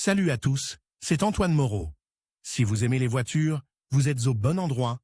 Salut à tous, c'est Antoine Moreau. Si vous aimez les voitures, vous êtes au bon endroit.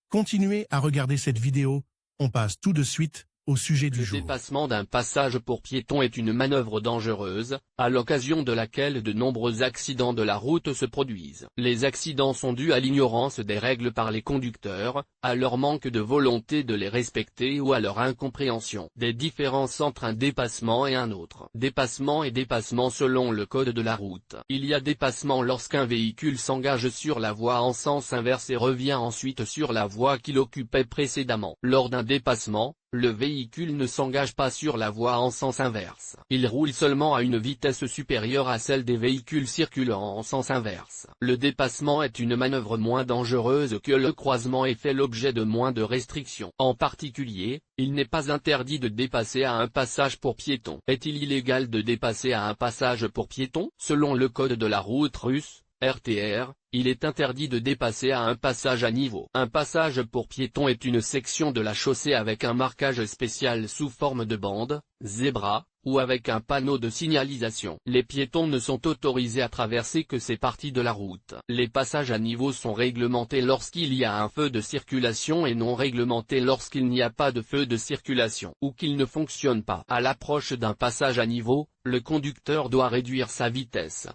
Continuez à regarder cette vidéo, on passe tout de suite au sujet du jour. Le dépassement d'un passage pour piétons est une manœuvre dangereuse, à l'occasion de laquelle de nombreux accidents de la route se produisent. Les accidents sont dus à l'ignorance des règles par les conducteurs, à leur manque de volonté de les respecter ou à leur incompréhension des différences entre un dépassement et un autre. Dépassement et dépassement selon le code de la route. Il y a dépassement lorsqu'un véhicule s'engage sur la voie en sens inverse et revient ensuite sur la voie qu'il occupait précédemment. Lors d'un dépassement, le véhicule ne s'engage pas sur la voie en sens inverse. Il roule seulement à une vitesse supérieure à celle des véhicules circulant en sens inverse. Le dépassement est une manœuvre moins dangereuse que le croisement et fait l'objet de moins de restrictions. En particulier, il n'est pas interdit de dépasser à un passage pour piétons. Est-il illégal de dépasser à un passage pour piétons? Selon le code de la route russe, RTR, il est interdit de dépasser à un passage à niveau. Un passage pour piétons est une section de la chaussée avec un marquage spécial sous forme de bande, zébra, ou avec un panneau de signalisation. Les piétons ne sont autorisés à traverser que ces parties de la route. Les passages à niveau sont réglementés lorsqu'il y a un feu de circulation et non réglementés lorsqu'il n'y a pas de feu de circulation, ou qu'il ne fonctionne pas. À l'approche d'un passage à niveau, le conducteur doit réduire sa vitesse.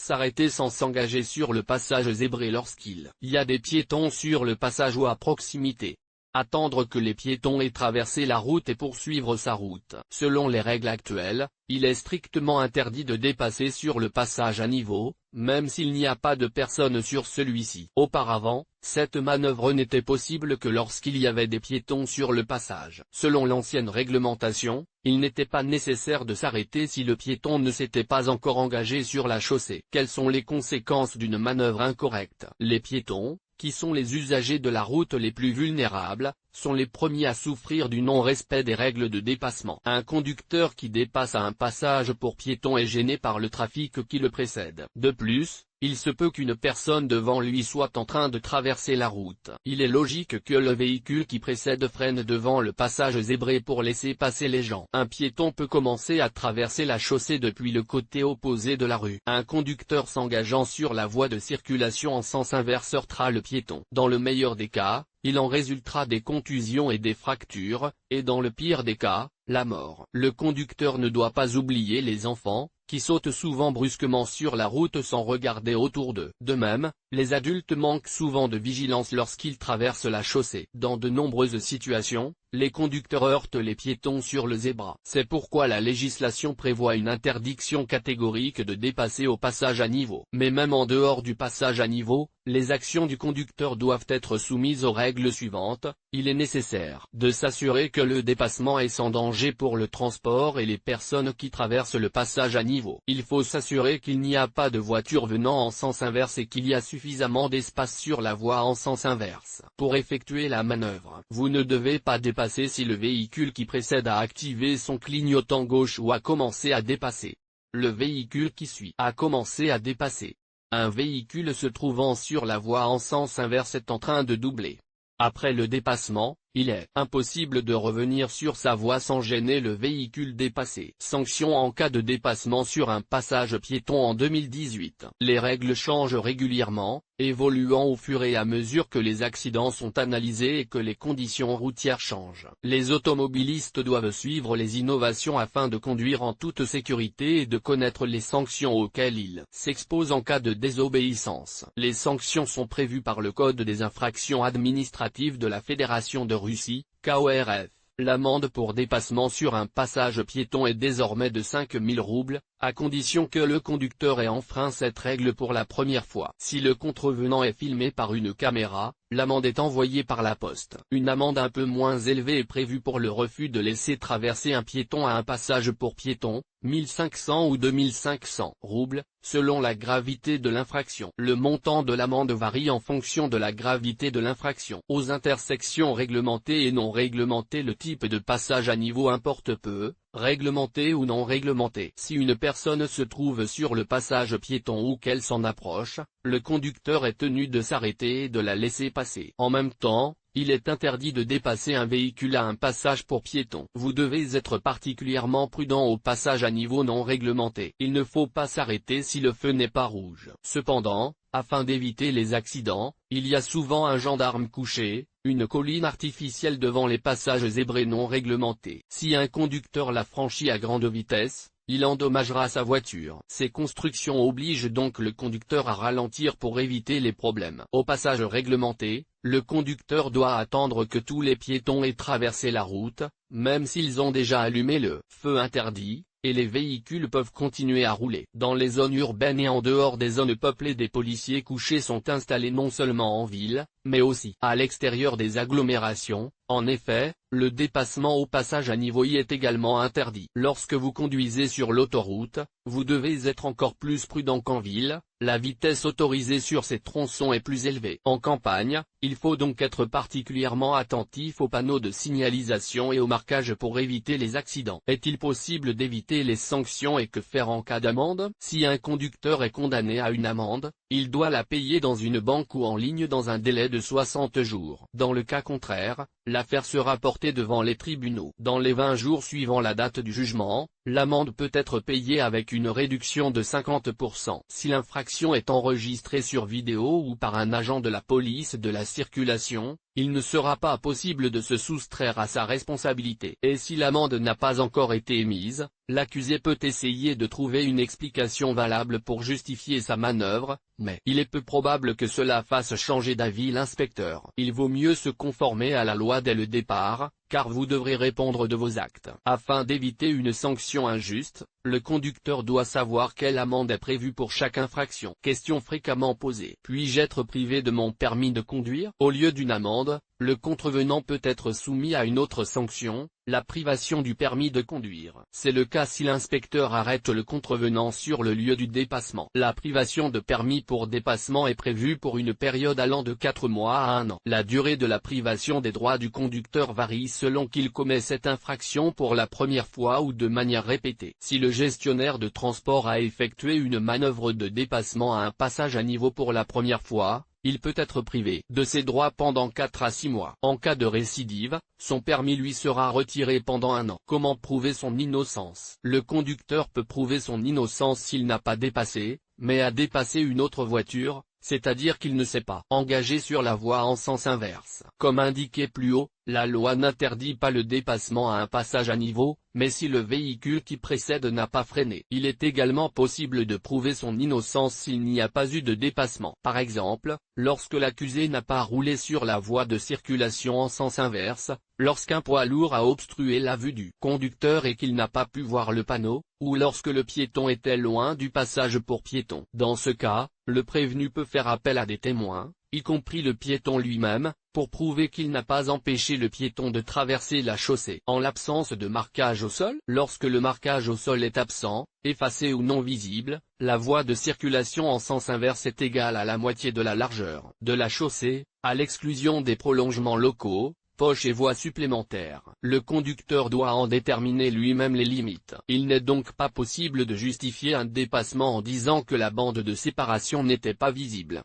S'arrêter sans s'engager sur le passage zébré lorsqu'il y a des piétons sur le passage ou à proximité. Attendre que les piétons aient traversé la route et poursuivre sa route. Selon les règles actuelles, il est strictement interdit de dépasser sur le passage à niveau, même s'il n'y a pas de personne sur celui-ci. Auparavant, cette manœuvre n'était possible que lorsqu'il y avait des piétons sur le passage. Selon l'ancienne réglementation, il n'était pas nécessaire de s'arrêter si le piéton ne s'était pas encore engagé sur la chaussée. Quelles sont les conséquences d'une manœuvre incorrecte? Les piétons, qui sont les usagers de la route les plus vulnérables, sont les premiers à souffrir du non-respect des règles de dépassement. Un conducteur qui dépasse à un passage pour piétons est gêné par le trafic qui le précède. De plus, il se peut qu'une personne devant lui soit en train de traverser la route. Il est logique que le véhicule qui précède freine devant le passage zébré pour laisser passer les gens. Un piéton peut commencer à traverser la chaussée depuis le côté opposé de la rue. Un conducteur s'engageant sur la voie de circulation en sens inverse heurtera le piéton. Dans le meilleur des cas, il en résultera des contusions et des fractures, et dans le pire des cas, la mort. Le conducteur ne doit pas oublier les enfants, qui sautent souvent brusquement sur la route sans regarder autour d'eux. De même, les adultes manquent souvent de vigilance lorsqu'ils traversent la chaussée. Dans de nombreuses situations, les conducteurs heurtent les piétons sur le zébra. C'est pourquoi la législation prévoit une interdiction catégorique de dépasser au passage à niveau. Mais même en dehors du passage à niveau, les actions du conducteur doivent être soumises aux règles suivantes. Il est nécessaire de s'assurer que le dépassement est sans danger pour le transport et les personnes qui traversent le passage à niveau. Il faut s'assurer qu'il n'y a pas de voiture venant en sens inverse et qu'il y a suffisamment d'espace sur la voie en sens inverse. Pour effectuer la manœuvre, vous ne devez pas dépasser si le véhicule qui précède a activé son clignotant gauche ou a commencé à dépasser. Le véhicule qui suit a commencé à dépasser. Un véhicule se trouvant sur la voie en sens inverse est en train de doubler. Après le dépassement, il est impossible de revenir sur sa voie sans gêner le véhicule dépassé. Sanction en cas de dépassement sur un passage piéton en 2018. Les règles changent régulièrement, évoluant au fur et à mesure que les accidents sont analysés et que les conditions routières changent. Les automobilistes doivent suivre les innovations afin de conduire en toute sécurité et de connaître les sanctions auxquelles ils s'exposent en cas de désobéissance. Les sanctions sont prévues par le Code des infractions administratives de la Fédération de Russie, KORF. L'amende pour dépassement sur un passage piéton est désormais de 5000 roubles, à condition que le conducteur ait enfreint cette règle pour la première fois. Si le contrevenant est filmé par une caméra, l'amende est envoyée par la poste. Une amende un peu moins élevée est prévue pour le refus de laisser traverser un piéton à un passage pour piéton, 1500 ou 2500 roubles, selon la gravité de l'infraction. Le montant de l'amende varie en fonction de la gravité de l'infraction. Aux intersections réglementées et non réglementées, le type de passage à niveau importe peu, réglementé ou non réglementé. Si une personne se trouve sur le passage piéton ou qu'elle s'en approche, le conducteur est tenu de s'arrêter et de la laisser passer. En même temps, il est interdit de dépasser un véhicule à un passage pour piétons. Vous devez être particulièrement prudent au passage à niveau non réglementé. Il ne faut pas s'arrêter si le feu n'est pas rouge. Cependant, afin d'éviter les accidents, il y a souvent un gendarme couché, une colline artificielle devant les passages zébrés non réglementés. Si un conducteur la franchit à grande vitesse, il endommagera sa voiture. Ces constructions obligent donc le conducteur à ralentir pour éviter les problèmes. Au passage réglementé, le conducteur doit attendre que tous les piétons aient traversé la route, même s'ils ont déjà allumé le feu interdit, et les véhicules peuvent continuer à rouler. Dans les zones urbaines et en dehors des zones peuplées, des policiers couchés sont installés non seulement en ville, mais aussi à l'extérieur des agglomérations. En effet, le dépassement au passage à niveau y est également interdit. Lorsque vous conduisez sur l'autoroute, vous devez être encore plus prudent qu'en ville, la vitesse autorisée sur ces tronçons est plus élevée. En campagne, il faut donc être particulièrement attentif aux panneaux de signalisation et au marquage pour éviter les accidents. Est-il possible d'éviter les sanctions et que faire en cas d'amende? Si un conducteur est condamné à une amende, il doit la payer dans une banque ou en ligne dans un délai de 60 jours. Dans le cas contraire, l'affaire sera portée devant les tribunaux. Dans les 20 jours suivant la date du jugement, l'amende peut être payée avec une réduction de 50%. Si l'infraction est enregistrée sur vidéo ou par un agent de la police de la circulation, il ne sera pas possible de se soustraire à sa responsabilité. Et si l'amende n'a pas encore été émise, l'accusé peut essayer de trouver une explication valable pour justifier sa manœuvre, mais il est peu probable que cela fasse changer d'avis l'inspecteur. Il vaut mieux se conformer à la loi dès le départ, car vous devrez répondre de vos actes. Afin d'éviter une sanction injuste, le conducteur doit savoir quelle amende est prévue pour chaque infraction. Question fréquemment posée. Puis-je être privé de mon permis de conduire? Au lieu d'une amende, le contrevenant peut être soumis à une autre sanction, la privation du permis de conduire. C'est le cas si l'inspecteur arrête le contrevenant sur le lieu du dépassement. La privation de permis pour dépassement est prévue pour une période allant de 4 mois à 1 an. La durée de la privation des droits du conducteur varie selon qu'il commet cette infraction pour la première fois ou de manière répétée. Si le gestionnaire de transport a effectué une manœuvre de dépassement à un passage à niveau pour la première fois, il peut être privé de ses droits pendant 4 à 6 mois. En cas de récidive, son permis lui sera retiré pendant 1 an. Comment prouver son innocence? Le conducteur peut prouver son innocence s'il n'a pas dépassé, mais a dépassé une autre voiture, c'est-à-dire qu'il ne s'est pas engagé sur la voie en sens inverse. Comme indiqué plus haut, la loi n'interdit pas le dépassement à un passage à niveau, mais si le véhicule qui précède n'a pas freiné. Il est également possible de prouver son innocence s'il n'y a pas eu de dépassement. Par exemple, lorsque l'accusé n'a pas roulé sur la voie de circulation en sens inverse, lorsqu'un poids lourd a obstrué la vue du conducteur et qu'il n'a pas pu voir le panneau, ou lorsque le piéton était loin du passage pour piétons. Dans ce cas, le prévenu peut faire appel à des témoins, y compris le piéton lui-même, pour prouver qu'il n'a pas empêché le piéton de traverser la chaussée. En l'absence de marquage au sol, lorsque le marquage au sol est absent, effacé ou non visible, la voie de circulation en sens inverse est égale à la moitié de la largeur de la chaussée, à l'exclusion des prolongements locaux, poches et voies supplémentaires. Le conducteur doit en déterminer lui-même les limites. Il n'est donc pas possible de justifier un dépassement en disant que la bande de séparation n'était pas visible.